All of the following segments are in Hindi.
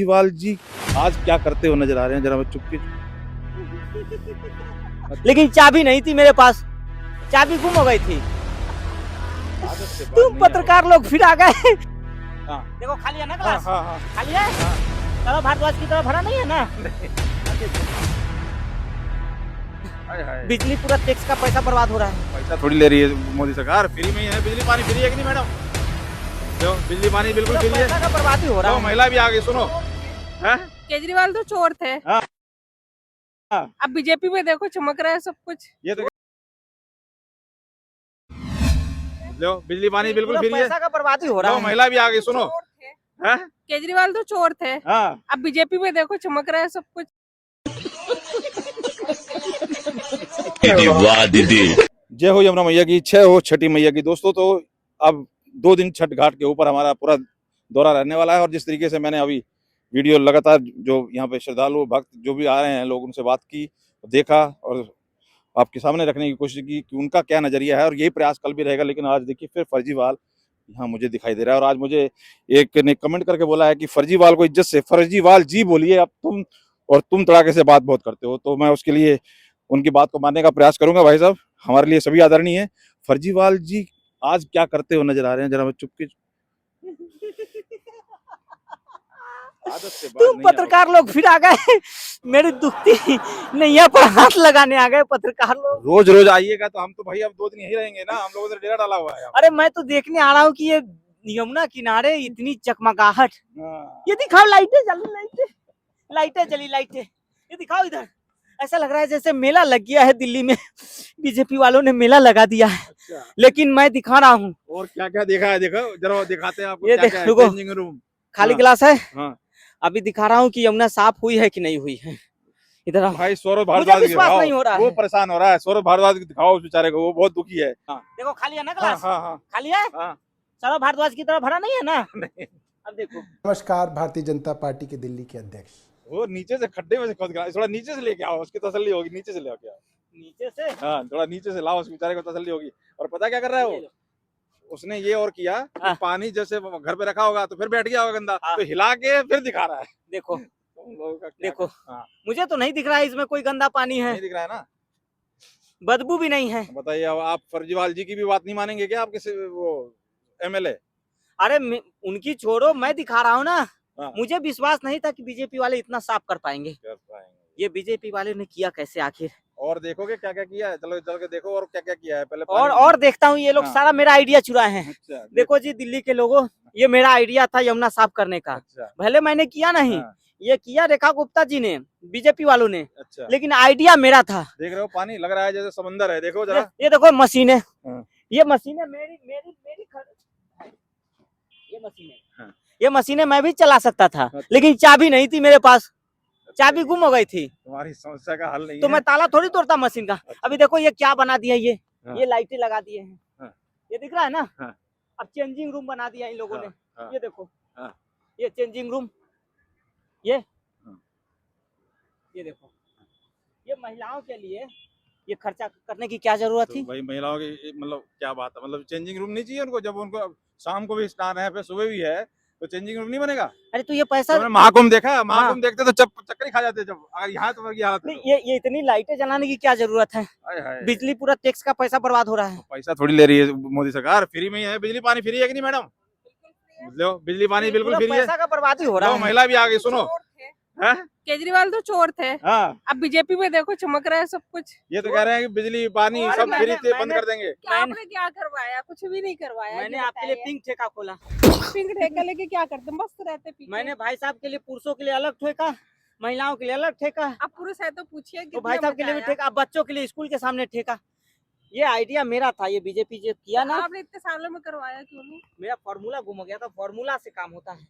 केजरीवाल जी आज क्या करते हो नजर आ रहे हैं, जरा चुपके। लेकिन चाबी नहीं थी मेरे पास, चाबी गुम हो गई थी। तुम पत्रकार लोग फिर आ गए। देखो खाली है ना क्लास? खाली है? चलो भारद्वाज की तरह भरा नहीं है ना? बिजली पूरा टैक्स का पैसा बर्बाद हो रहा है। पैसा थोड़ी ले रही है मोदी सरकार, फ्री में ही है। बिजली पानी फ्री है कि नहीं मैडम? जो बिजली पानी बिल्कुल फ्री है। पैसा का बर्बादी हो रहा है। महिला भी आ गई, सुनो। केजरीवाल तो चोर थे। अब बीजेपी में देखो चमक रहा है सब कुछ। ये तो लो, बिजली पानी बिल्कुल फ्री है। पैसा का बर्बादी हो रहा है। महिला भी आ गई, सुनो। केजरीवाल तो चोर थे। अब बीजेपी में देखो चमक रहा है सब कुछ। वाह दीदी, जय हो यमुना मैया की, जय हो छठी मैया की। दोस्तों, तो अब 2 दिन छठ घाट के ऊपर हमारा पूरा दौरा रहने वाला है। और जिस तरीके से मैंने अभी वीडियो लगातार जो यहाँ पे श्रद्धालु भक्त जो भी आ रहे हैं लोग, उनसे बात की, देखा और आपके सामने रखने की कोशिश की कि उनका क्या नजरिया है। और यही प्रयास कल भी रहेगा। लेकिन आज देखिए फिर फर्जीवाल यहाँ मुझे दिखाई दे रहा है। और आज मुझे एक ने कमेंट करके बोला है कि फर्जीवाल को इज्जत से फर्जीवाल जी बोलिए अब तुम, और तुम तड़ाके से बात बहुत करते हो। तो मैं उसके लिए उनकी बात को मानने का प्रयास करूंगा। भाई साहब, हमारे लिए सभी आदरणीय है। फर्जीवाल जी आज क्या करते हो नजर आ रहे हैं, जरा चुपके। तुम पत्रकार लोग फिर आ गए। मेरी दुखती नैया पर हाथ लगाने आ गए पत्रकार लोग। रोज रोज आइएगा तो हम तो भाई अब 2 दिन यही रहेंगे ना। हम लोगों ने डेरा डाला हुआ है। अरे मैं तो देखने आ रहा हूँ कि ये यमुना किनारे इतनी चकमकाहट। ये दिखाओ लाइटें जली, लाइटें जली, लाइटें ये दिखाओ इधर। ऐसा लग रहा है जैसे मेला लग गया है दिल्ली में। बीजेपी वालों ने मेला लगा दिया है। अच्छा। लेकिन मैं दिखा रहा हूँ। और क्या क्या देखा है, देखो जरा दिखाते हैं आपको। ये क्या है? चेंजिंग रूम खाली गिलास है। हाँ। अभी दिखा रहा हूँ कि यमुना साफ हुई है कि नहीं हुई है। इधर भाई सौरभ भारद्वाज विश्वास नहीं हो रहा है। वो परेशान हो रहा है। सौरभ भारद्वाज को दिखाओ उस बेचारे को, वो बहुत दुखी है। देखो खाली है ना गिलास? खाली है? सौरभ भारद्वाज की तरह भरा नहीं है ना? अब देखो। नमस्कार, भारतीय जनता पार्टी के दिल्ली के अध्यक्ष। वो नीचे से खड्डे में से खोद के, थोड़ा नीचे से लेके आओ, उसकी तसल्ली होगी। नीचे से ले आओ, क्या नीचे से? हाँ, थोड़ा नीचे से लाओ, उस बेचारे को तसल्ली होगी। और पता क्या कर रहा है वो? उसने ये और किया, पानी जैसे घर पे रखा होगा तो फिर बैठ गया होगा गंदा, तो हिला के फिर दिखा रहा है। देखो देखो, मुझे तो नहीं दिख रहा है इसमें कोई गंदा पानी है। नहीं दिख रहा है ना? बदबू भी नहीं है। बताइए, अब आप फर्जीवाल जी की भी बात नहीं मानेंगे क्या? आप किसी वो एमएलए? अरे उनकी छोड़ो, मैं दिखा रहा हूँ ना। मुझे विश्वास नहीं था कि बीजेपी वाले इतना साफ कर पाएंगे। ये बीजेपी वाले ने किया कैसे आखिर? और देखोगे क्या क्या किया है? चलो चल के देखो और क्या क्या किया है पहले। और देखता हूँ। ये लोग सारा मेरा आइडिया चुराए हैं। अच्छा, देखो जी दिल्ली के लोगों, ये मेरा आइडिया था यमुना साफ करने का। अच्छा। भले मैंने किया नहीं। ये किया रेखा गुप्ता जी ने, बीजेपी वालों ने। अच्छा। लेकिन आइडिया मेरा था। देख रहे हो पानी लग रहा है जैसे समंदर है। देखो जरा, ये देखो मशीनें। ये मशीनें मेरी ये मशीनें मैं भी चला सकता था। लेकिन चाबी नहीं थी मेरे पास, चाबी गुम हो गई थी। तुम्हारी समस्या का हल नहीं तो मैं ताला थोड़ी तोड़ता मशीन का। अच्छा। अभी देखो ये क्या बना दिया, ये लाइटें लगा दिए हैं। ये दिख रहा है ना? अब चेंजिंग रूम बना दिया इन लोगों ने। ये देखो, ये चेंजिंग रूम, ये देखो, ये महिलाओं के लिए ये खर्चा करने की क्या जरूरत थी? भाई महिलाओं की मतलब क्या बात है? मतलब चेंजिंग रूम नहीं चाहिए उनको? जब उनको शाम को भी स्नान है, फिर सुबह भी है, तो चेंजिंग रूम नहीं बनेगा? अरे तो ये पैसा महाकुंभ देखा? महाकुंभ देखते तो चक्कर ही खा जाते जब। अगर यहाँ तो की हालत नहीं, ये इतनी लाइटें जलाने की क्या जरूरत है? बिजली पूरा टैक्स का पैसा बर्बाद हो रहा है। पैसा थोड़ी ले रही है मोदी सरकार, फ्री में ही है। बिजली पानी फ्री है कि नहीं मैडम? लो, बिजली पानी बिल्कुल फ्री है। पैसा का बर्बादी हो रहा है। महिला भी आ गई, सुनो। केजरीवाल तो चोर थे। अब बीजेपी में देखो चमक रहा है सब कुछ। ये तो कह रहे हैं कि बिजली पानी सब फ्री से बंद कर देंगे। आपने क्या करवाया? कुछ भी नहीं करवाया। मैंने आपके लिए पिंक ठेका खोला। पिंक ठेका लेके क्या करते? मस्त रहते पीछे। मैंने भाई साहब के लिए पुरुषों के लिए अलग ठेका, महिलाओं के लिए अलग ठेका। अब पुरुष है तो पूछिए तो भाई साहब के लिए भी ठेका, अब बच्चों के लिए स्कूल के सामने ठेका। ये आइडिया मेरा था। ये बीजेपी जो किया ना, आपने इतने सालों में करवाया क्यों नहीं? मेरा फॉर्मूला गुम हो गया था। फॉर्मूला से काम होता है।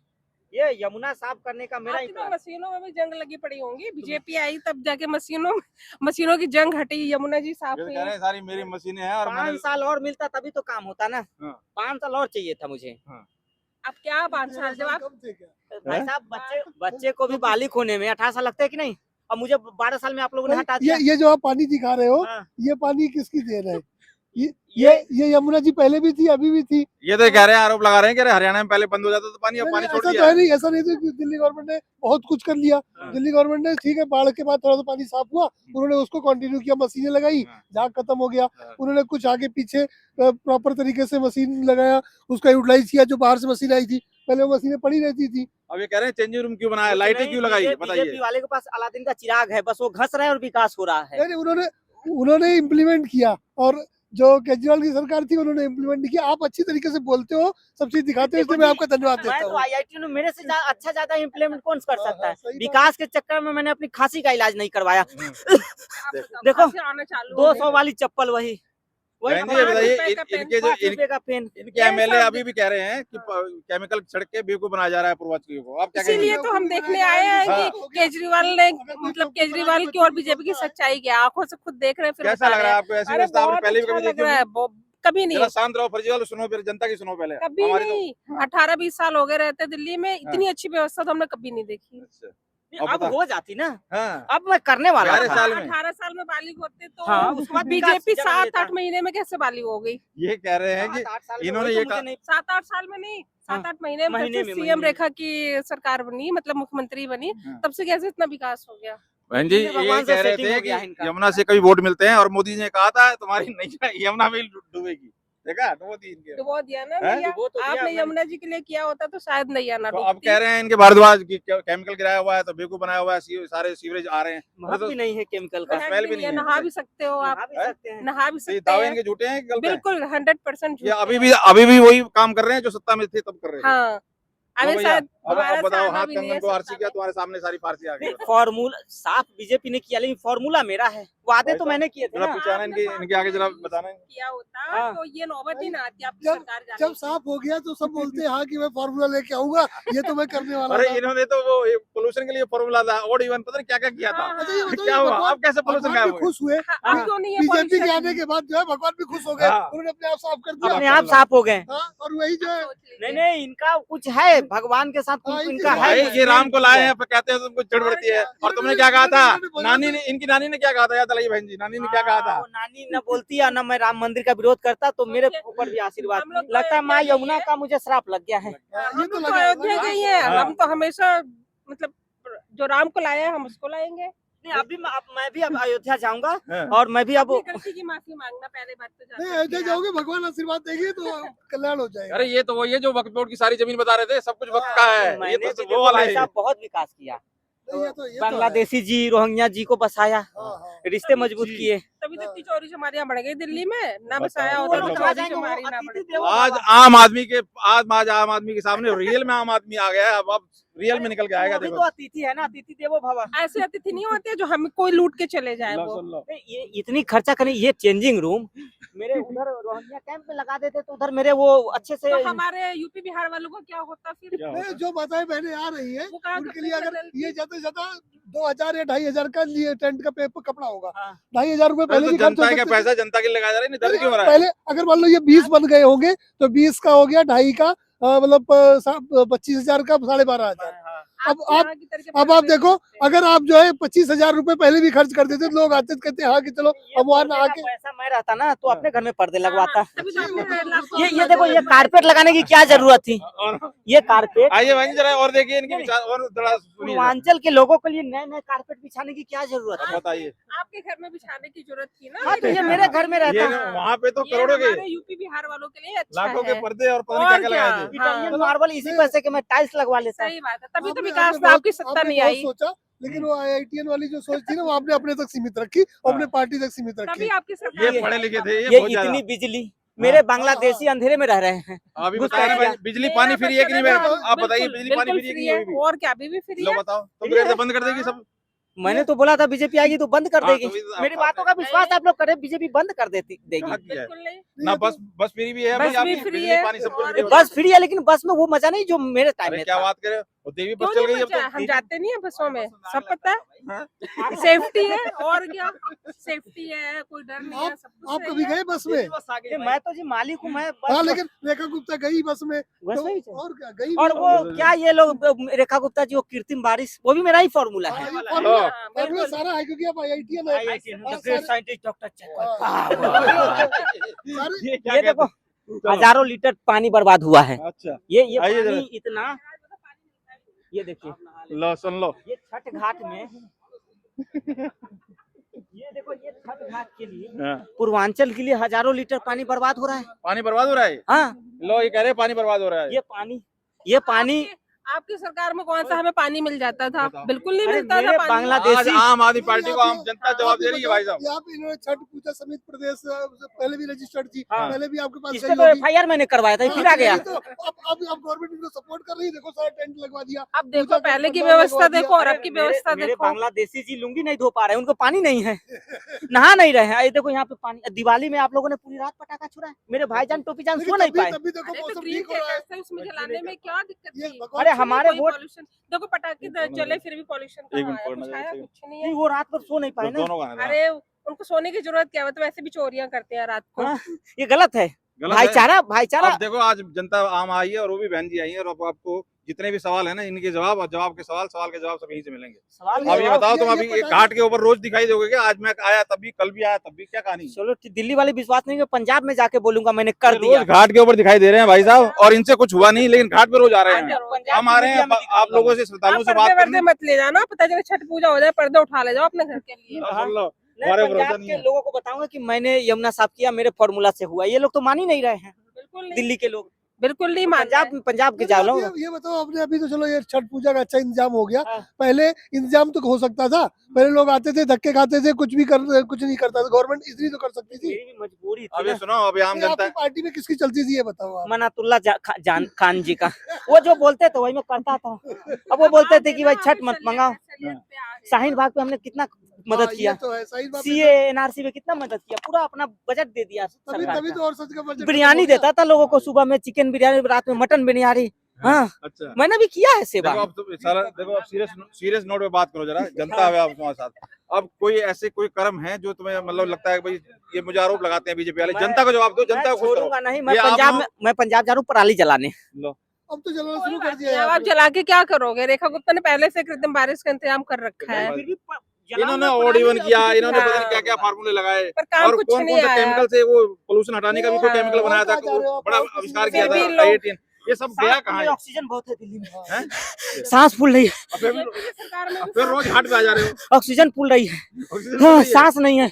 ये यमुना साफ करने का मेरा ही तो मशीनों में भी जंग लगी पड़ी होंगी। बीजेपी आई तब जाके मशीनों की जंग हटी, यमुना जी साफ हुई। सारी मेरी मशीनें हैं। और 5 साल और मिलता तभी तो काम होता ना। 5 साल और चाहिए था मुझे। अब क्या 5 साल? जब आप भाई साहब बच्चे को भी बालिग होने में 18 साल लगते है कि नहीं? अब मुझे 12 साल में आप लोगों ने हटा दिया। ये जो आप पानी दिखा रहे हो, ये पानी किसकी देन है? ये यमुना जी पहले भी थी, अभी भी थी। ये तो कह रहे हैं, आरोप लगा रहे हैं कि अरे हरियाणा में पहले बंद हो जाता था पानी, अब पानी छोड़ ऐसा दिया तो है नहीं, ऐसा नहीं था कि दिल्ली गवर्नमेंट ने बहुत कुछ कर लिया। हाँ। दिल्ली गवर्नमेंट ने ठीक है, बाढ़ के बाद थोड़ा सा पानी साफ हुआ, उन्होंने उसको कंटिन्यू किया, मशीनें लगाई, हाँ। जहाँ खत्म हो गया हाँ। उन्होंने कुछ आगे पीछे प्रॉपर तरीके से मशीन लगाया, उसका यूटिलाइज किया। जो बाहर से मशीन आई थी, पहले वो मशीनें पड़ी रहती थी। अब ये कह रहे हैं चेंजिंग रूम क्यों बनाया, कुछ लाइटें नहीं, क्यों लगाई, बताइए। बीजेपी वाले के पास अलादीन का चिराग है, बस वो घस रहे हैं और विकास हो रहा है। नहीं, उन्होंने इम्प्लीमेंट किया, और जो केजरीवाल की सरकार थी उन्होंने इम्प्लीमेंट नहीं किया। आप अच्छी तरीके से बोलते हो, सब चीज दिखाते हो, इसलिए मैं आपका धन्यवाद मैं देता तो हूँ। IIT में मेरे से अच्छा ज्यादा इम्प्लीमेंट कौन कर सकता है। सही बात। विकास के चक्कर में मैंने अपनी खांसी का इलाज नहीं करवाया। देखो आना चालू हो 200 वाली चप्पल वही बहन जी, ये 5 बताइए, रुपए का पेन, इनके जो 5 रुपए का पेन। इनके ये एमएलए सब अभी भी कह रहे हैं कि केमिकल छिड़क के बेवकूफ बनाया जा रहा है पूर्ववासियों को। आप क्या कहेंगे? इसीलिए तो हम देखने आए हैं हाँ। कि केजरीवाल ने मतलब केजरीवाल की और बीजेपी की सच्चाई क्या आंखों से खुद देख रहे हैं, फिर कैसा बता लग रहे रहा है हैं। आपको? ऐसी अरे व्यवस्था आपने बहुत पहले भी अच्छा कभी लग देखी रहा है, होगी? कभी नहीं, जरा शांत रहो फर्जीवाल, सुनो फिर जनता की सुनो पहले। कभी हमारी तो- नहीं। 18-20 साल हो गए रहते दिल्ली में, इतनी अच्छी व्यवस्था तो हमने कभी नहीं देखी। अच्छा। अब हो जाती ना, हाँ। अब मैं करने वाला 11 था। साल में। 18 साल में बालिग होते तो हाँ, उसके बाद विकास बीजेपी जन्म लेता। 7-8 महीने में कैसे बालिग हो गई? ये कह रहे हैं कि 7-8 साल में इन्होंने वही ये तो कहा- मुझे नहीं 7-8 साल में नहीं, 7-8 महीने में महीने जब से में, सीएम महीने रेखा की सरकार बनी, मतलब मुख्यमंत्री बनी, हाँ। तब से कैसे इतना विकास हो गया? बहन जी, ये ये भगवान से कह रहे सेटिंग थे हो गया कि इनका। यमुना से कभी वोट मिलते हैं, और मोदी जी ने कहा था तुम्हारी नहीं यमुना में ही डूबेगी। देखा डुबो दी इनके। डुबो दिया ना हैं? नैया। डुबो तो दिया आपने मैंने। यमुना जी के लिए किया होता तो शायद नैया ना तो अब डूबती। कह रहे हैं इनके भारद्वाज की केमिकल गिराया हुआ है, तो बेवकूफ बनाया हुआ है, सारे सीवरेज आ रहे हैं। महक भी नहीं है केमिकल का। बस स्मेल भी नहीं है। नहा भी सकते हो आप, नहा भी सकते हैं। नहा भी तो ये सकते दावे हैं, इनके झूठे हैं कि गलत है? बिल्कुल 100% झूठ ये है। अभी भी वही काम कर रहे हैं जो सत्ता में थे तब कर रहे थे। हाँ, अभी भैया, शायद अब दोबारा से बताओ, आना हाथ भी नहीं कंगन है को आरसी सत्ता किया, में। तुम्हारे सामने सारी फारसी आ गई। फॉर्मूला साफ बीजेपी ने किया, लेकिन फॉर्मूला मेरा है, वादे तो मैंने किए थे जरा ना। पीछे आना, इनके आगे जरा बताना। किया होता हाँ। तो ये नौबत ही ना आती आपकी जब- सरकार जाने जब की। साफ हो गया तो सब बोलते हैं हाँ कि मैं फार्मूला लेके आऊंगा, ये तो मैं करने वाला अरे था। इन्होंने तो वो पोल्यूशन के लिए फॉर्मूला था, ऑड इवन पता नहीं क्या क्या किया था। हाँ, अच्छा, ये बताइए, क्या हुआ? भगवान- अब कैसे पोल्यूशन भगवान गायब भी हो खुश हुए, हाँ, अब क्यों नहीं है बीजेपी के pollution? आने के बाद जो है भगवान भी खुश हो गए, हाँ। उन्होंने अपने आप साफ कर दिया। अपने आप साफ हो गए। हाँ, और वही जो है सोच लीजिए। नहीं नहीं, इनका कुछ है भगवान के साथ, हाँ, कुछ इनके इनका साथ है। भाई ये राम को लाए हैं, फिर कहते हैं तुमको चिढ़ बढ़ती है। और तुमने क्या कहा था? इन्होंने नानी ने, इनकी नानी ने क्या कहा था? याद दिलाइए बहन जी, नानी ने क्या कहा था? वो नानी न बोलती है न मैं राम मंदिर का विरोध करता, तो मेरे ऊपर भी आशीर्वाद। हम लोग तो लगता है माँ अयोध्या यमुना गए का मुझे श्राप लग गया है। हम ये तो लोग तो लगा- अयोध्या लगा- गई है, हाँ। हम तो हमेशा मतलब जो राम को लाया है हम उसको लाएंगे। नहीं, अभी मैं भी अब अयोध्या जाऊंगा, हाँ। और मैं भी अब अपनी गलती की माफी मांगना पहले बात तो जान नहीं, सकते अयोध्या हैं जाओगे, भगवान आशीर्वाद देंगे तो कल्याण हो जाएगा। अरे ये तो वो, ये जो वक्फ बोर्ड की सारी जमीन बता रहे थे, सब कुछ वक्त का है। मैंने ये भी तो देखो वो वाले भाई हैं। साहब बहुत विकास किया। नहीं, ये तो है। बांग्लादेशी जी, रोहिंग्या जी को बसाया, हाँ, हाँ। रिश्ते मजबूत जी। किए। तभी तो इतनी चोरी चमारियां बढ़ गई दिल्ली में, ना बताओ। बसाया वो होता लोग तो कहाँ चोरी चमारी ना बढ़ती। आज आम आदमी के आज आम आदमी के सामने रियल में आम आदमी आ गया है। अब रियल में निकल के आएगा। अभी देखो तो अतिथि है ना, अतिथि देवो भव। ऐसे अतिथि नहीं होते जो हम कोई लूट के चले जाए लो, वो। सुन लो। नहीं, ये इतनी खर्चा करें, ये चेंजिंग रूम मेरे उधर रोहिंग्या कैंप में लगा देते तो उधर मेरे वो अच्छे से। तो हमारे यूपी बिहार वालों को क्या होता फिर? क्या नहीं, होता? जो माताएं बहनें आ रही है वो कहाँ उनके लिए कपड़े अगर बदलती? ये ज्यादा से ज्यादा 2000 या 2500 का लिए टेंट का कपड़ा होगा, हाँ। 2500 रुपए अरे पहले तो भी खर्च हो जनता का सकते थे। पैसा जनता के लिए लगाया जा रहा है, नहीं दर्द क्यों हो रहा है? पहले अगर मान लो ये 20 बन गए होंगे तो 20 का हो गया, 2.5 का मतलब 25,000 का 12,500। अब आप यहाँ की तरह के अब आप पैसे देखो, नहीं देते। अगर आप जो है 25,000 रुपए पहले भी खर्च कर देते तो लोग आते कहते हाँ कि चलो ये अब वहाँ पर्दे नहा का के। पैसा मैं रहता ना तो अपने घर में पर्दे लगवाता। तभी तो आपने लाखों ये देखो, ये कारपेट लगाने की क्या जरूरत थी? और ये कारपेट आइए भाई जरा और देखिए इनके नहीं, विचार और थोड़ा सुनिए जरा। पूर्वांचल के लोगों के लिए नए नए कारपेट बिछाने की क्या जरूरत अब है? बताइए। आपके घर में बिछाने की जरूरत थी ना। हाँ, तो ये मेरे घर में रहता ये है। वहाँ पे तो ये करोड़ों के हमारे यूपी बिहार वालों के लिए अच्छा लाखों है। के पर्दे और पता नहीं क्या और क्या लगाए क्या? थे। इटालियन हाँ। मार्बल इसी पैसे के मैं टाइल्स लगवा लेता। सही बात है, तभी तो आपने- विकास आपने में आपकी बहुत- सत्ता आपने नहीं बहुत आई। सोचा, लेकिन वो IITN वाली जो सोच थी ना वो आपने अपने तक सीमित रखी, अपने पार्टी तक सीमित तभी रखी। आपकी सरकार ये नहीं पढ़े आई। लिखे थे, ये बहुत ज्यादा। इतनी बिजली, मेरे बांग्लादेशी अंधेरे में रह रहे हैं। अभी गुस्सा बताया ना किया। भाई, बिजली पानी फ्री है कि नहीं? आप बताइए, बिल्कुल, बिजली पानी बिल्कुल फ्री है कि फ्री नहीं? है। अभी भी और क्या, अभी भी फ्री लो है। बताओ, तुम फ्री है। बंद कर देगी सब? मैंने तो बोला था बीजेपी आएगी तो बंद कर हाँ, देगी। तो भी मेरी आप- बातों का विश्वास आप लोग करें, बीजेपी बंद कर देगी। कहाँ किया है? बिल्कुल नहीं। ना बस फ्री भी है बस अभी, भी आपकी फ्री बिजली है पानी सब कुछ और फ्री होता है। बस फ्री है, लेकिन बस में वो मजा नहीं जो मेरे टाइम अरे में क्या था। बात करे, और देवी क्यों बस चल नहीं गई अब बचा है? तो। हम जाते नहीं है बसों में, सब पता हाँ? है, सेफ्टी है और क्या, सेफ्टी है, कोई डर नहीं है, सब कुछ आप सही कभी है। गए बस में? मैं तो जी मालिक हूँ, मैं हाँ बस लेकिन रेखा गुप्ता गई बस में बस तो, में ही चल। और क्या गई और भी वो क्या ये लोग रेखा गुप्ता जी वो कृत्रिम बारिश, वो भी मेरा ही फॉर्मूला हाँ, है। ये हाँ, फॉर्मूला बिल्कुल। सारा है क्योंकि आप IITian है। हाँ, सारे- साइंटिस्ट डॉक्टर सारे ये क्या ये कहते देखो हैं? हजारों लीटर पानी बर्बाद हुआ है। अच्छा ये आइए पानी जरा। इतना, ये देखिए लो सुन लो। ये छठ घाट में ये देखो ये छठ घाट के लिए हाँ। पूर्वांचल के लिए हजारों लीटर पानी बर्बाद हो रहा है। पानी बर्बाद हो रहा है। हाँ लो ये कह रहे हैं पानी बर्बाद हो रहा है। ये पानी आपकी सरकार में कौन सा हमें पानी मिल जाता था? बताओ। बिल्कुल नहीं अरे मिलता था मेरे पानी। बांग्लादेश आज आम आदमी पार्टी को आम जनता जवाब दे रही है भाई साहब। यहाँ पे इन्होंने छठ पूजा समिति प्रदेश से पहले भी रजिस्टर्ड थी, हाँ। पहले भी आपके पास इस गई पे तो होगी। FIR मैंने करवाया था, ये फिर आ गया। तो अब गवर्नमेंट इनको सपोर्ट कर रही है, देखो सारा टेंट लगवा दिया। अब देखो पूजा पहले की पंडाल व्यवस्था लगवा दिया। देखो और अरे अब की मेरे- व्यवस्था मेरे देखो। बांग्लादेशी जी लुंगी नहीं धो पा रहे हैं, उनको पानी नहीं है, नहा नहीं रहे हैं। ये देखो यहाँ पे पानी, दिवाली में आप लोगों ने पूरी रात पटाखा छुड़ा है, मेरे भाईजान टोपी जान लेकिन सो नहीं पाए। तभी देखो अरे तो मौसम ग्रीन ठीक हो रहा है। क्रैकर्स है, उसमें जलाने में क्या दिक्कत ये थी? भगवान अरे कुछ नहीं, हमारे कोई वोट pollution- देखो पटाखे चले फिर भी पॉल्यूशन एक मिनट आया, पढ़ना कुछ आया, चाहिए। कुछ नहीं नहीं, है। वो रात भर सो नहीं पाए ना। दोनों गाने अरे उनको सोने की जरूरत क्या है, वो तो वैसे भी चोरियां करते हैं रात को। हाँ, ये गलत है। गलत है। भाईचारा अब देखो आज जनता आम आई है और वो भी बहन जी आई है और अब आपको जितने भी सवाल है ना इनके जवाब और जवाब के सवाल के जवाब सब यहीं से मिलेंगे। सवाल अब ये बताओ तुम ये अभी पटाखे- घाट के ऊपर रोज दिखाई दोगे क्या? आज मैं आया तब भी, कल भी आया तब भी, क्या कहानी है? चलो दिल्ली वाले विश्वास नहीं, मैं पंजाब में जाके बोलूंगा मैंने कर ये दिया। रोज घाट के ऊपर दिखाई दे रहे हैं भाई साहब और इनसे कुछ हुआ नहीं लेकिन घाट पे रोज आ रहे हैं। पंजाब हम आ रहे हैं मीडिया में दिखा आप लोगों से श्रद्धालुओं से बात पर्दे करने। वर्दे मत ले जाना, पता चले छठ पूजा हो जाए पर्दे उठा ले जाओ अपने घर के लिए। हाँ, सुन लो मैं हमारे पंजाब भरोसा नहीं के है। लोगों को बताऊंगा कि मैंने यमुना साफ किया, मेरे फॉर्मूला से हुआ। ये लोग तो मान ही नहीं रहे हैं, बिल्कुल नहीं, दिल्ली के लोग। बिल्कुल नहीं मान रहे हैं। पंजाब के लेकिन जाओ आप लोग। ये बताओ आपने, अभी तो चलो ये छठ पूजा का अच्छा इंतजाम हो गया, हाँ। पहले इंतजाम तो हो सकता था, पहले लोग आते थे धक्के खाते थे, कुछ नहीं करता था, गवर्नमेंट इतनी तो कर सकती थी। मेरी भी मजबूरी थी अभी ना। सुनो अभी आम ये जनता आपकी पार्टी में किसकी चलती थी ये बताओ आप। मनातुल्ला खान जी का, वो जो बोलते थे वही मैं करता था। अब वो बोलते थे कि भाई छठ मत मंगाओ। शाहीन बाग पे हमने कितना मदद हाँ, किया, ये तो है, सही बात है। CA NRC में कितना मदद किया, पूरा अपना बजट दे दिया तभी सरकार तभी का। तो और सच का बजट बिरयानी देता था लोगों को, सुबह में चिकन बिरयानी, रात में मटन बिरयानी। हाँ अच्छा मैंने भी किया है सेवा। देखो अब तो सारा देखो अब सीरियस नोट पे बात करो जरा। जनता है आप तुम्हारे साथ। अब कोई ऐसे कोई कर्म है जो तुम्हें मतलब लगता है कि भाई ये मुझे आरोप लगाते हैं बीजेपी वाले, जनता को जवाब दो, जनता को खुश करो। छोड़ूंगा नहीं, ये आप लोग- मैं पंजाब जा रहा हूँ पराली जलाने। लो अब तो चलाना कोई शुरू कर बात दिया नहीं, है अब आप आपने। जला के क्या करोगे? रेखा गुप्ता ने पहले से कृत्रिम बारिश का इंतजाम कर रखा है। फिर भी इन्होंने ऑड इवन किया, इन्होंने पता नहीं क्या क्या फार्मूले लगाए पर काम और कुछ कौन नहीं कौन से आया। केमिकल से वो पोल्यूशन हटाने का भी कोई हाँ। केमिकल बनाया था, और कहाँ जा रहे हो? बड़ा और आविष्कार किसी किया फिर था भी लोग- IITian। ये सब गया कहाँ है? ऑक्सीजन बहुत है दिल्ली में, हैं? सांस फूल रही है, और फिर सरकार में फिर रोज घाट पे आ जा रहे हो। ऑक्सीजन फूल रही है। ऑक्सीजन हाँ, मिल रही है। सांस नहीं है।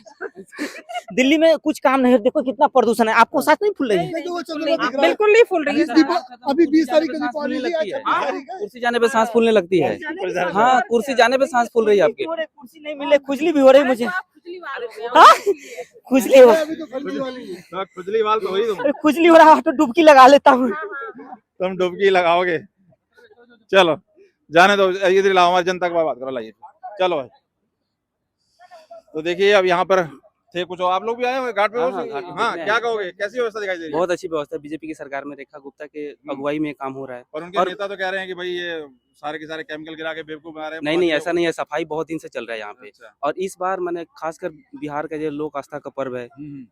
दिल्ली में कुछ काम नहीं है, देखो कितना प्रदूषण है, आपको सांस नहीं फूल रही है? नहीं तो वो चंद्रमा नहीं, दिख रहा है। बिल्कुल नहीं फूल रही है। अभी 20 तारीख को दीपावली थी, आज 26 तारीख है। कुर्सी जाने पे सांस फूलने लगती है। हाँ, हाँ, कुर्सी जाने पे सांस फूल रही है आपकी। कुर्सी नहीं मिले, खुजली भी हो रही है मुझे। आप खुजली वाले हो गए। हाँ? खुजली हो अभी तो फर्जी वाली है। तो खुजली वाल तो वही तुम। अरे खुजली हो रहा है तो डुबकी लगा लेता हूँ। तुम डुबकी लगाओगे। चलो जाने दो, इधर लाओ, हमारी जनता की बात करो, लाइए चलो भाई। तो देखिए अब यहाँ पर थे कुछ और, आप लोग भी आए हुए घाट पे। हाँ, घाट पे हाँ देखने क्या आए। कहोगे, कैसी व्यवस्था दिखाई दे रही है? बहुत अच्छी व्यवस्था है बीजेपी की सरकार में, रेखा गुप्ता के अगुवाई में काम हो रहा है। और उनके और- नेता तो कह रहे हैं कि भाई ये सारे के सारे केमिकल गिरा के बेवकूफ बना रहे हैं। नहीं नहीं, ऐसा नहीं है, सफाई बहुत दिन से चल रहा है यहाँ पे। अच्छा। और इस बार मैंने खासकर बिहार का जो लोक आस्था का पर्व है, हम्म।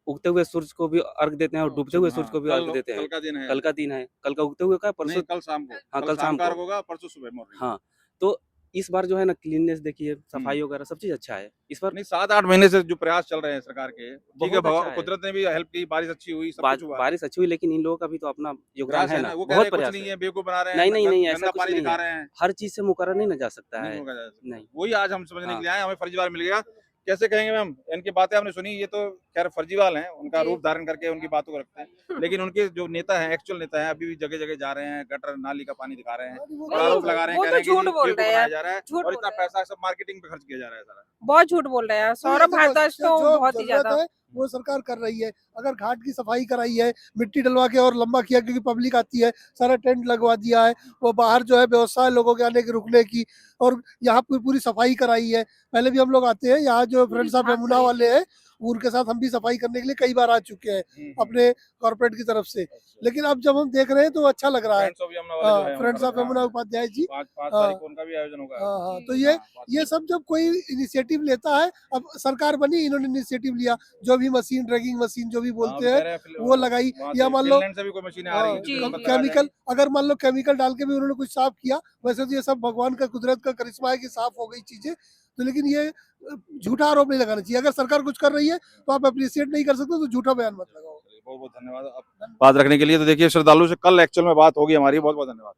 उगते हुए सूरज को भी अर्घ देते हैं और डूबते हुए सूरज को भी हाँ, अर्घ देते कल हैं। का दिन है। कल का दिन है, कल का उगते हुए का नहीं, परसों। कल शाम को। हाँ, कल शाम का को। अर्घ होगा, परसों सुबह मॉर्निंग। हाँ, तो इस बार जो है ना क्लीननेस देखिए, सफाई वगैरह सब चीज अच्छा है इस बार। नहीं 7-8 महीने से जो प्रयास चल रहे हैं सरकार के, ठीक है, बहुत अच्छा है। कुदरत ने भी हेल्प की, बारिश अच्छी हुई, सब कुछ हुआ। बारिश अच्छी हुई, लेकिन इन लोगों का भी तो अपना योगदान प्रयास है है ना, ना, वो कह रहे बहुत हैं कुछ प्रयास नहीं है। है, बेवकूफ बना रहे हैं। नहीं, नहीं, नहीं, ऐसा गंदा कुछ पानी नहीं दिखा है। रहे हैं। हर चीज से मुकर्रर नहीं ना जा सकता नहीं है। होगा जैसे। नहीं। वही आज हम समझने के हाँ। लिए आए, हमें फर्जीवाल मिल गया। कैसे कहेंगे मैम, इनकी बातें आपने सुनी, ये तो खैर फर्जीवाल हैं, उनका जी। रूप धारण करके उनकी बातों को रखते हैं, लेकिन उनके जो नेता हैं, एक्चुअल नेता हैं, अभी भी जगह जगह जा रहे हैं, गटर नाली का पानी दिखा रहे हैं और नहीं, आरोप लगा रहे हैं, वो कह तो रहे हैं कि झूठ जी, बोल बेवकूफ रहे बनाया हैं, जा रहा है झूठ और बोल इतना रहे हैं। पैसा सब मार्केटिंग पे खर्च किया जा रहा है सारा। बहुत झूठ बोल रहे हैं। सौरभ भारद्वाज तो जो बहुत ही जरूरत ज्यादा। है वो सरकार कर रही है। अगर घाट की सफाई कराई है, मिट्टी डलवा के और लंबा किया, क्योंकि पब्लिक आती है, सारा टेंट लगवा दिया है, वो बाहर जो है व्यवस्था है लोगों के आने की, रुकने की, और यहाँ पूरी सफाई कराई है। पहले भी हम लोग आते हैं, यहाँ जो फ्रेंड्स ऑफ यमुना वाले हैं उनके साथ हम भी सफाई करने के लिए कई बार आ चुके हैं अपने कॉर्पोरेट की तरफ से। लेकिन अब जब हम देख रहे हैं तो अच्छा लग रहा है। फ्रेंड्स ऑफ यमुना वाले जो है फ्रेंड्स ऑफ उनका यमुना उपाध्याय जी, 5 हाँ। तारीख को उनका भी आयोजन होगा। हाँ, तो ये सब जब कोई इनिशिएटिव लेता है, अब सरकार बनी, इन्होंने इनिशिएटिव लिया, जो भी मशीन, ड्रैगिंग मशीन जो भी बोलते हैं वो लगाई, या मान लो फिनलैंड से भी कोई मशीनें आ रही हैं, जी, जो जी। बताया केमिकल, अगर मान लो केमिकल डाल के भी उन्होंने कुछ साफ किया, वैसे तो ये सब भगवान का, कुदरत का करिश्मा है कि साफ हो गई चीजें। तो लेकिन ये झूठा आरोप नहीं लगाना चाहिए। अगर सरकार कुछ कर रही है तो आप अप्रिशिएट नहीं कर सकते, तो झूठा बयान मत लगाओ। बहुत बहुत धन्यवाद आप बात रखने के लिए। तो देखिए श्रद्धालु से कल एक्चुअल में बात होगी हमारी। बहुत बहुत धन्यवाद।